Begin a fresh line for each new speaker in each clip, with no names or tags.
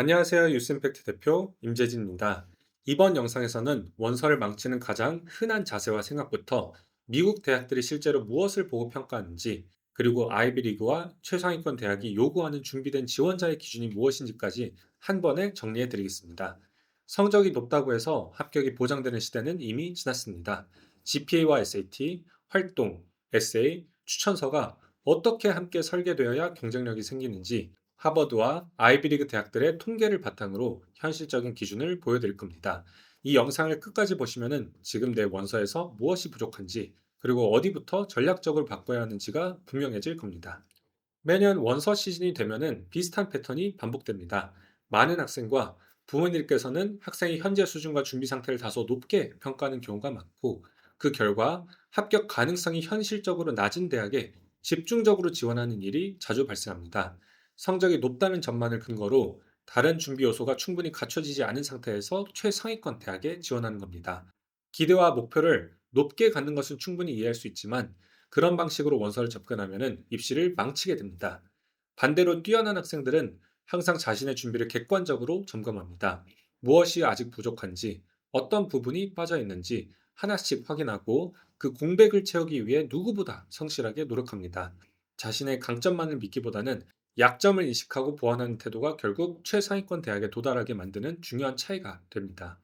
안녕하세요. 유스임팩트 대표 임재진입니다. 이번 영상에서는 원서를 망치는 가장 흔한 자세와 생각부터 미국 대학들이 실제로 무엇을 보고 평가하는지, 그리고 아이비리그와 최상위권 대학이 요구하는 준비된 지원자의 기준이 무엇인지까지 한 번에 정리해 드리겠습니다. 성적이 높다고 해서 합격이 보장되는 시대는 이미 지났습니다. GPA와 SAT, 활동, 에세이, 추천서가 어떻게 함께 설계되어야 경쟁력이 생기는지, 하버드와 아이비리그 대학들의 통계를 바탕으로 현실적인 기준을 보여드릴 겁니다. 이 영상을 끝까지 보시면은 지금 내 원서에서 무엇이 부족한지, 그리고 어디부터 전략적으로 바꿔야 하는지가 분명해질 겁니다. 매년 원서 시즌이 되면은 비슷한 패턴이 반복됩니다. 많은 학생과 부모님께서는 학생의 현재 수준과 준비 상태를 다소 높게 평가하는 경우가 많고, 그 결과 합격 가능성이 현실적으로 낮은 대학에 집중적으로 지원하는 일이 자주 발생합니다. 성적이 높다는 점만을 근거로 다른 준비 요소가 충분히 갖춰지지 않은 상태에서 최상위권 대학에 지원하는 겁니다. 기대와 목표를 높게 갖는 것은 충분히 이해할 수 있지만, 그런 방식으로 원서를 접근하면 입시를 망치게 됩니다. 반대로 뛰어난 학생들은 항상 자신의 준비를 객관적으로 점검합니다. 무엇이 아직 부족한지, 어떤 부분이 빠져 있는지 하나씩 확인하고 그 공백을 채우기 위해 누구보다 성실하게 노력합니다. 자신의 강점만을 믿기보다는 약점을 인식하고 보완하는 태도가 결국 최상위권 대학에 도달하게 만드는 중요한 차이가 됩니다.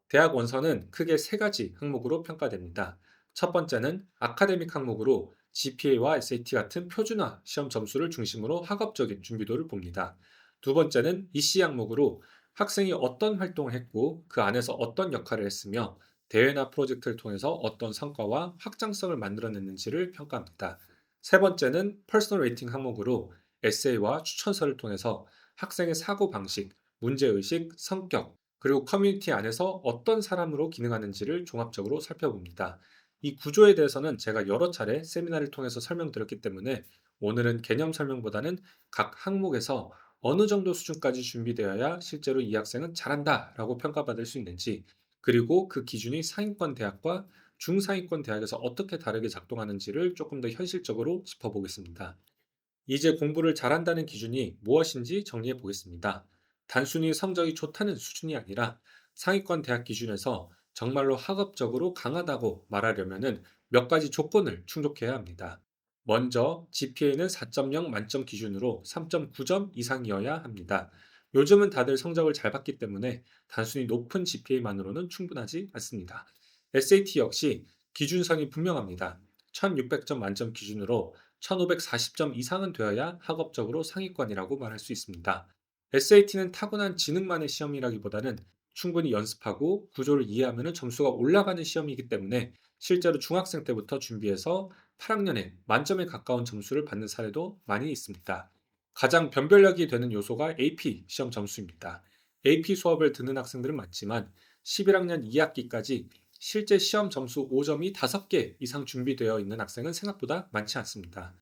대학 원서는 크게 세 가지 항목으로 평가됩니다. 첫 번째는 아카데믹 항목으로 GPA와 SAT 같은 표준화 시험 점수를 중심으로 학업적인 준비도를 봅니다. 두 번째는 EC 항목으로 학생이 어떤 활동을 했고 그 안에서 어떤 역할을 했으며 대회나 프로젝트를 통해서 어떤 성과와 확장성을 만들어냈는지를 평가합니다. 세 번째는 퍼스널 레이팅 항목으로 에세이와 추천서를 통해서 학생의 사고 방식, 문제의식, 성격, 그리고 커뮤니티 안에서 어떤 사람으로 기능하는지를 종합적으로 살펴봅니다. 이 구조에 대해서는 제가 여러 차례 세미나를 통해서 설명드렸기 때문에 오늘은 개념 설명보다는 각 항목에서 어느 정도 수준까지 준비되어야 실제로 이 학생은 잘한다라고 평가받을 수 있는지, 그리고 그 기준이 상위권 대학과 중상위권 대학에서 어떻게 다르게 작동하는지를 조금 더 현실적으로 짚어보겠습니다. 이제 공부를 잘한다는 기준이 무엇인지 정리해 보겠습니다. 단순히 성적이 좋다는 수준이 아니라 상위권 대학 기준에서 정말로 학업적으로 강하다고 말하려면은 몇 가지 조건을 충족해야 합니다. 먼저 GPA는 4.0 만점 기준으로 3.9점 이상이어야 합니다. 요즘은 다들 성적을 잘 받기 때문에 단순히 높은 GPA만으로는 충분하지 않습니다. SAT 역시 기준선이 분명합니다. 1600점 만점 기준으로 1540점 이상은 되어야 학업적으로 상위권이라고 말할 수 있습니다. SAT는 타고난 지능만의 시험이라기보다는 충분히 연습하고 구조를 이해하면 점수가 올라가는 시험이기 때문에 실제로 중학생 때부터 준비해서 8학년에 만점에 가까운 점수를 받는 사례도 많이 있습니다. 가장 변별력이 되는 요소가 AP 시험 점수입니다. AP 수업을 듣는 학생들은 많지만 11학년 2학기까지 실제 시험 점수 5점이 5개 이상 준비되어 있는 학생은 생각보다 많지 않습니다.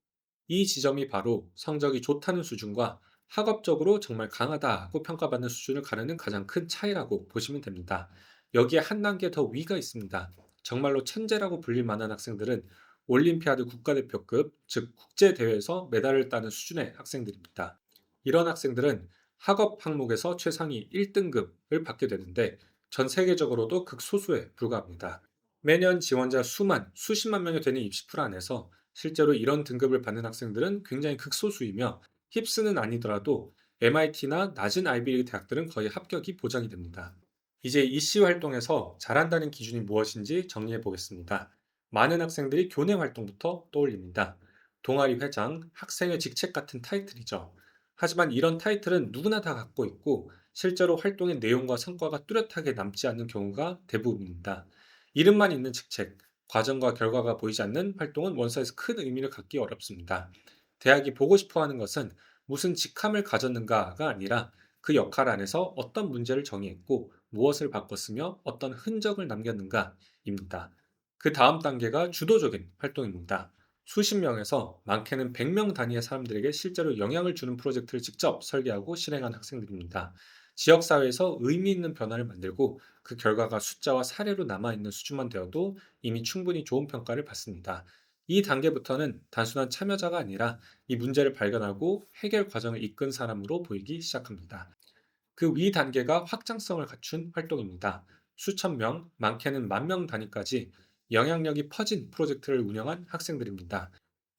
이 지점이 바로 성적이 좋다는 수준과 학업적으로 정말 강하다고 평가받는 수준을 가르는 가장 큰 차이라고 보시면 됩니다. 여기에 한 단계 더 위가 있습니다. 정말로 천재라고 불릴 만한 학생들은 올림피아드 국가대표급, 즉 국제대회에서 메달을 따는 수준의 학생들입니다. 이런 학생들은 학업 항목에서 최상위 1등급을 받게 되는데 전 세계적으로도 극소수에 불과합니다. 매년 지원자 수만, 수십만 명이 되는 입시풀 안에서 실제로 이런 등급을 받는 학생들은 굉장히 극소수이며 힙스는 아니더라도 MIT나 낮은 아이비리그 대학들은 거의 합격이 보장이 됩니다. 이제 이씨 활동에서 잘한다는 기준이 무엇인지 정리해 보겠습니다. 많은 학생들이 교내 활동부터 떠올립니다. 동아리 회장, 학생의 직책 같은 타이틀이죠. 하지만 이런 타이틀은 누구나 다 갖고 있고 실제로 활동의 내용과 성과가 뚜렷하게 남지 않는 경우가 대부분입니다. 이름만 있는 직책, 과정과 결과가 보이지 않는 활동은 원서에서 큰 의미를 갖기 어렵습니다. 대학이 보고 싶어 하는 것은 무슨 직함을 가졌는가가 아니라 그 역할 안에서 어떤 문제를 정의했고 무엇을 바꿨으며 어떤 흔적을 남겼는가입니다. 그 다음 단계가 주도적인 활동입니다. 수십 명에서 많게는 100명 단위의 사람들에게 실제로 영향을 주는 프로젝트를 직접 설계하고 실행한 학생들입니다. 지역사회에서 의미 있는 변화를 만들고 그 결과가 숫자와 사례로 남아있는 수준만 되어도 이미 충분히 좋은 평가를 받습니다. 이 단계부터는 단순한 참여자가 아니라 이 문제를 발견하고 해결 과정을 이끈 사람으로 보이기 시작합니다. 그 위 단계가 확장성을 갖춘 활동입니다. 수천 명, 많게는 만 명 단위까지 영향력이 퍼진 프로젝트를 운영한 학생들입니다.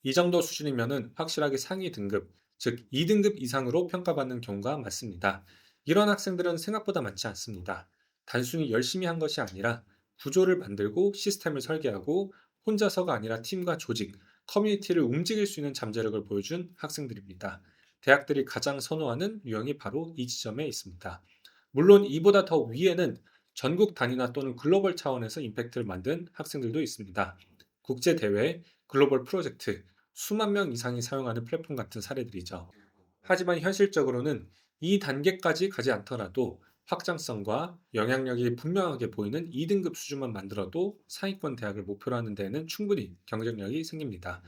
이 정도 수준이면은 확실하게 상위 등급, 즉 2등급 이상으로 평가받는 경우가 많습니다. 이런 학생들은 생각보다 많지 않습니다. 단순히 열심히 한 것이 아니라 구조를 만들고 시스템을 설계하고 혼자서가 아니라 팀과 조직, 커뮤니티를 움직일 수 있는 잠재력을 보여준 학생들입니다. 대학들이 가장 선호하는 유형이 바로 이 지점에 있습니다. 물론 이보다 더 위에는 전국 단위나 또는 글로벌 차원에서 임팩트를 만든 학생들도 있습니다. 국제 대회, 글로벌 프로젝트, 수만 명 이상이 사용하는 플랫폼 같은 사례들이죠. 하지만 현실적으로는 이 단계까지 가지 않더라도 확장성과 영향력이 분명하게 보이는 2등급 수준만 만들어도 상위권 대학을 목표로 하는 데에는 충분히 경쟁력이 생깁니다.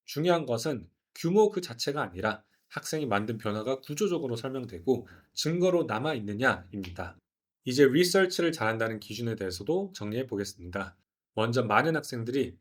중요한 것은 규모 그 자체가 아니라 학생이 만든 변화가 구조적으로 설명되고 증거로 남아 있느냐입니다. 이제 리서치를 잘한다는 기준에 대해서도 정리해 보겠습니다. 먼저 많은 학생들이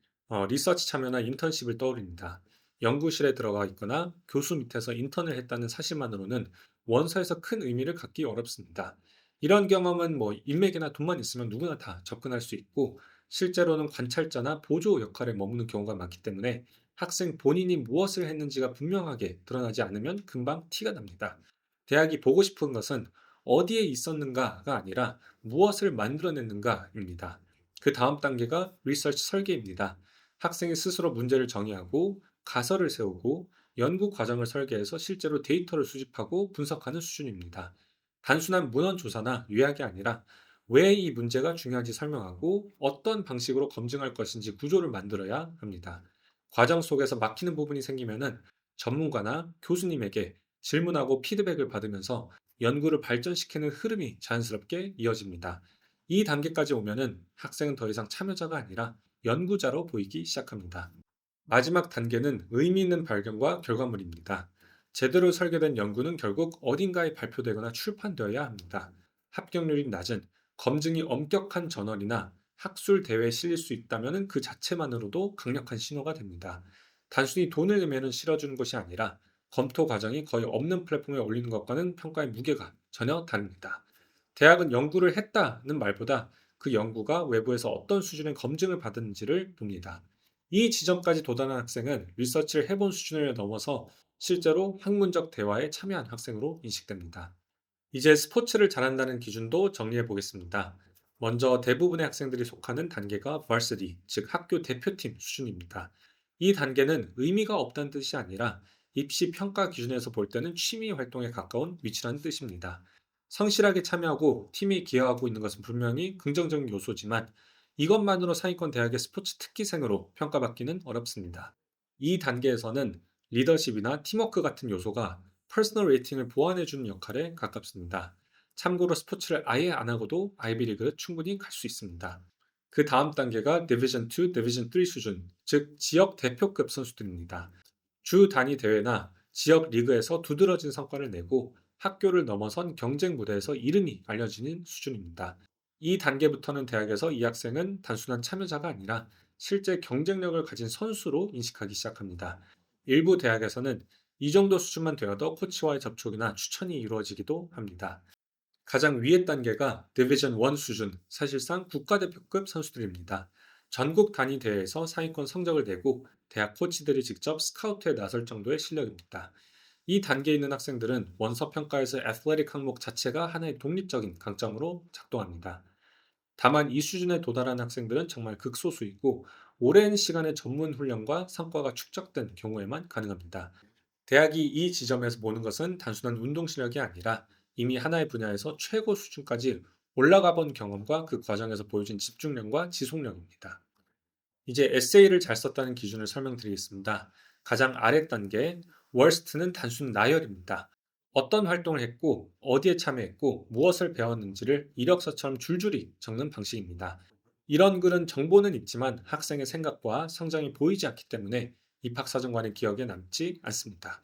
리서치 참여나 인턴십을 떠올립니다. 연구실에 들어가 있거나 교수 밑에서 인턴을 했다는 사실만으로는 원서에서 큰 의미를 갖기 어렵습니다. 이런 경험은 인맥이나 돈만 있으면 누구나 다 접근할 수 있고 실제로는 관찰자나 보조 역할에 머무는 경우가 많기 때문에 학생 본인이 무엇을 했는지가 분명하게 드러나지 않으면 금방 티가 납니다. 대학이 보고 싶은 것은 어디에 있었는가가 아니라 무엇을 만들어냈는가입니다. 그 다음 단계가 리서치 설계입니다. 학생이 스스로 문제를 정의하고 가설을 세우고 연구 과정을 설계해서 실제로 데이터를 수집하고 분석하는 수준입니다. 단순한 문헌 조사나 요약이 아니라 왜 이 문제가 중요한지 설명하고 어떤 방식으로 검증할 것인지 구조를 만들어야 합니다. 과정 속에서 막히는 부분이 생기면은 전문가나 교수님에게 질문하고 피드백을 받으면서 연구를 발전시키는 흐름이 자연스럽게 이어집니다. 이 단계까지 오면은 학생은 더 이상 참여자가 아니라 연구자로 보이기 시작합니다. 마지막 단계는 의미 있는 발견과 결과물입니다. 제대로 설계된 연구는 결국 어딘가에 발표되거나 출판되어야 합니다. 합격률이 낮은 검증이 엄격한 저널이나 학술 대회에 실릴 수 있다면 그 자체만으로도 강력한 신호가 됩니다. 단순히 돈을 내면 실어주는 것이 아니라 검토 과정이 거의 없는 플랫폼에 올리는 것과는 평가의 무게가 전혀 다릅니다. 대학은 연구를 했다는 말보다 그 연구가 외부에서 어떤 수준의 검증을 받았는지를 봅니다. 이 지점까지 도달한 학생은 리서치를 해본 수준을 넘어서 실제로 학문적 대화에 참여한 학생으로 인식됩니다. 이제 스포츠를 잘한다는 기준도 정리해 보겠습니다. 먼저 대부분의 학생들이 속하는 단계가 varsity, 즉 학교 대표팀 수준입니다. 이 단계는 의미가 없다는 뜻이 아니라 입시 평가 기준에서 볼 때는 취미 활동에 가까운 위치라는 뜻입니다. 성실하게 참여하고 팀이 기여하고 있는 것은 분명히 긍정적인 요소지만 이것만으로 상위권 대학의 스포츠 특기생으로 평가받기는 어렵습니다. 이 단계에서는 리더십이나 팀워크 같은 요소가 퍼스널 레이팅을 보완해주는 역할에 가깝습니다. 참고로 스포츠를 아예 안 하고도 아이비리그를 충분히 갈 수 있습니다. 그 다음 단계가 디비전 2, 디비전 3 수준, 즉 지역 대표급 선수들입니다. 주 단위 대회나 지역 리그에서 두드러진 성과를 내고 학교를 넘어선 경쟁 무대에서 이름이 알려지는 수준입니다. 이 단계부터는 대학에서 이 학생은 단순한 참여자가 아니라 실제 경쟁력을 가진 선수로 인식하기 시작합니다. 일부 대학에서는 이 정도 수준만 되어도 코치와의 접촉이나 추천이 이루어지기도 합니다. 가장 위의 단계가 디비전 1 수준, 사실상 국가대표급 선수들입니다. 전국 단위 대회에서 상위권 성적을 내고 대학 코치들이 직접 스카우트에 나설 정도의 실력입니다. 이 단계에 있는 학생들은 원서 평가에서 애슬레틱 항목 자체가 하나의 독립적인 강점으로 작동합니다. 다만 이 수준에 도달한 학생들은 정말 극소수이고 오랜 시간의 전문 훈련과 성과가 축적된 경우에만 가능합니다. 대학이 이 지점에서 보는 것은 단순한 운동 실력이 아니라 이미 하나의 분야에서 최고 수준까지 올라가 본 경험과 그 과정에서 보여준 집중력과 지속력입니다. 이제 에세이를 잘 썼다는 기준을 설명드리겠습니다. 가장 아래 단계, 월스트는 단순 나열입니다. 어떤 활동을 했고, 어디에 참여했고, 무엇을 배웠는지를 이력서처럼 줄줄이 적는 방식입니다. 이런 글은 정보는 있지만 학생의 생각과 성장이 보이지 않기 때문에 입학사정관의 기억에 남지 않습니다.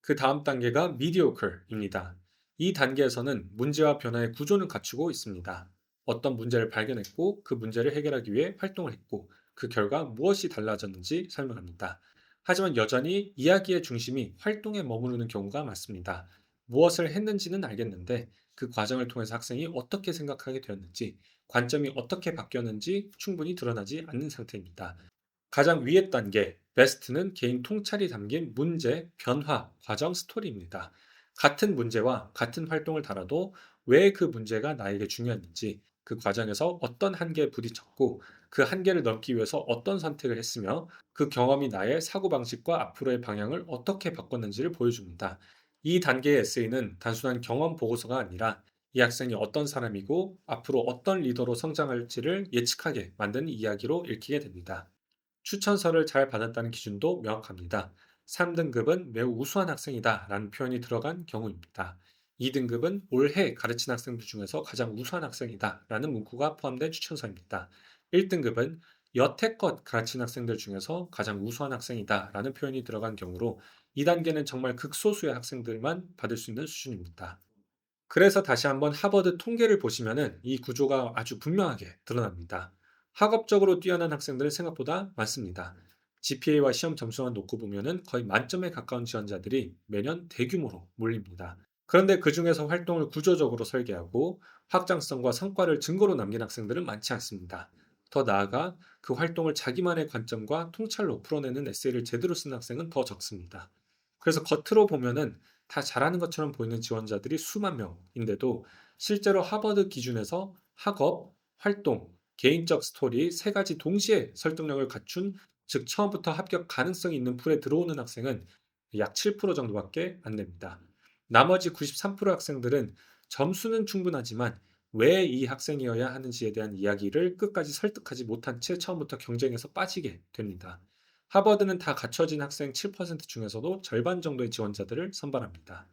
그 다음 단계가 mediocre입니다. 이 단계에서는 문제와 변화의 구조는 갖추고 있습니다. 어떤 문제를 발견했고 그 문제를 해결하기 위해 활동을 했고 그 결과 무엇이 달라졌는지 설명합니다. 하지만 여전히 이야기의 중심이 활동에 머무르는 경우가 많습니다. 무엇을 했는지는 알겠는데 그 과정을 통해서 학생이 어떻게 생각하게 되었는지, 관점이 어떻게 바뀌었는지 충분히 드러나지 않는 상태입니다. 가장 위의 단계, 베스트는 개인 통찰이 담긴 문제, 변화, 과정, 스토리입니다. 같은 문제와 같은 활동을 달아도 왜 그 문제가 나에게 중요했는지, 그 과정에서 어떤 한계에 부딪혔고, 그 한계를 넘기 위해서 어떤 선택을 했으며, 그 경험이 나의 사고방식과 앞으로의 방향을 어떻게 바꿨는지를 보여줍니다. 이 단계의 에세이는 단순한 경험 보고서가 아니라 이 학생이 어떤 사람이고 앞으로 어떤 리더로 성장할지를 예측하게 만드는 이야기로 읽히게 됩니다. 추천서를 잘 받았다는 기준도 명확합니다. 3등급은 매우 우수한 학생이다 라는 표현이 들어간 경우입니다. 2등급은 올해 가르친 학생들 중에서 가장 우수한 학생이다 라는 문구가 포함된 추천서입니다. 1등급은 여태껏 가르친 학생들 중에서 가장 우수한 학생이다 라는 표현이 들어간 경우로, 이 단계는 정말 극소수의 학생들만 받을 수 있는 수준입니다. 그래서 다시 한번 하버드 통계를 보시면은 이 구조가 아주 분명하게 드러납니다. 학업적으로 뛰어난 학생들은 생각보다 많습니다. GPA와 시험 점수만 놓고 보면은 거의 만점에 가까운 지원자들이 매년 대규모로 몰립니다. 그런데 그 중에서 활동을 구조적으로 설계하고 확장성과 성과를 증거로 남긴 학생들은 많지 않습니다. 더 나아가 그 활동을 자기만의 관점과 통찰로 풀어내는 에세이를 제대로 쓴 학생은 더 적습니다. 그래서 겉으로 보면은 다 잘하는 것처럼 보이는 지원자들이 수만 명인데도, 실제로 하버드 기준에서 학업, 활동, 개인적 스토리 세 가지 동시에 설득력을 갖춘, 즉 처음부터 합격 가능성이 있는 풀에 들어오는 학생은 약 7% 정도밖에 안 됩니다. 나머지 93% 학생들은 점수는 충분하지만 왜 이 학생이어야 하는지에 대한 이야기를 끝까지 설득하지 못한 채 처음부터 경쟁에서 빠지게 됩니다. 하버드는 다 갖춰진 학생 7% 중에서도 절반 정도의 지원자들을 선발합니다.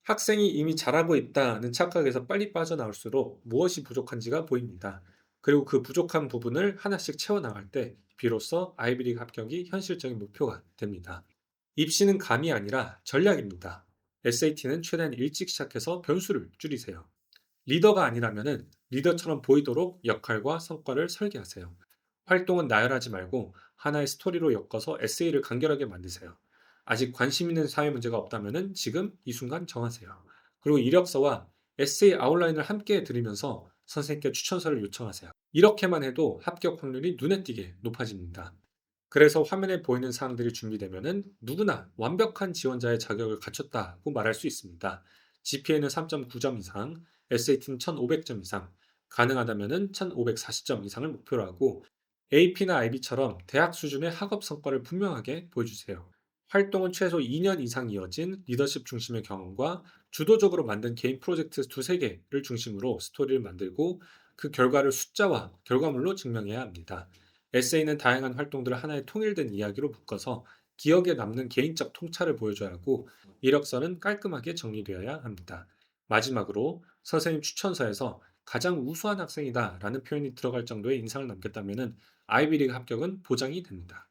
학생이 이미 잘하고 있다는 착각에서 빨리 빠져나올수록 무엇이 부족한지가 보입니다. 그리고 그 부족한 부분을 하나씩 채워나갈 때 비로소 아이비리그 합격이 현실적인 목표가 됩니다. 입시는 감이 아니라 전략입니다. SAT는 최대한 일찍 시작해서 변수를 줄이세요. 리더가 아니라면은 리더처럼 보이도록 역할과 성과를 설계하세요. 활동은 나열하지 말고 하나의 스토리로 엮어서 에세이를 간결하게 만드세요. 아직 관심 있는 사회 문제가 없다면은 지금 이 순간 정하세요. 그리고 이력서와 에세이 아웃라인을 함께 드리면서 선생님께 추천서를 요청하세요. 이렇게만 해도 합격 확률이 눈에 띄게 높아집니다. 그래서 화면에 보이는 사항들이 준비되면은 누구나 완벽한 지원자의 자격을 갖췄다고 말할 수 있습니다. GPA는 3.9점 이상, SAT는 1,500점 이상, 가능하다면은 1,540점 이상을 목표로 하고, AP나 IB처럼 대학 수준의 학업 성과를 분명하게 보여주세요. 활동은 최소 2년 이상 이어진 리더십 중심의 경험과 주도적으로 만든 개인 프로젝트 두세 개를 중심으로 스토리를 만들고, 그 결과를 숫자와 결과물로 증명해야 합니다. 에세이는 다양한 활동들을 하나의 통일된 이야기로 묶어서 기억에 남는 개인적 통찰을 보여줘야 하고, 이력서는 깔끔하게 정리되어야 합니다. 마지막으로 선생님 추천서에서 가장 우수한 학생이다 라는 표현이 들어갈 정도의 인상을 남겼다면 아이비리그 합격은 보장이 됩니다.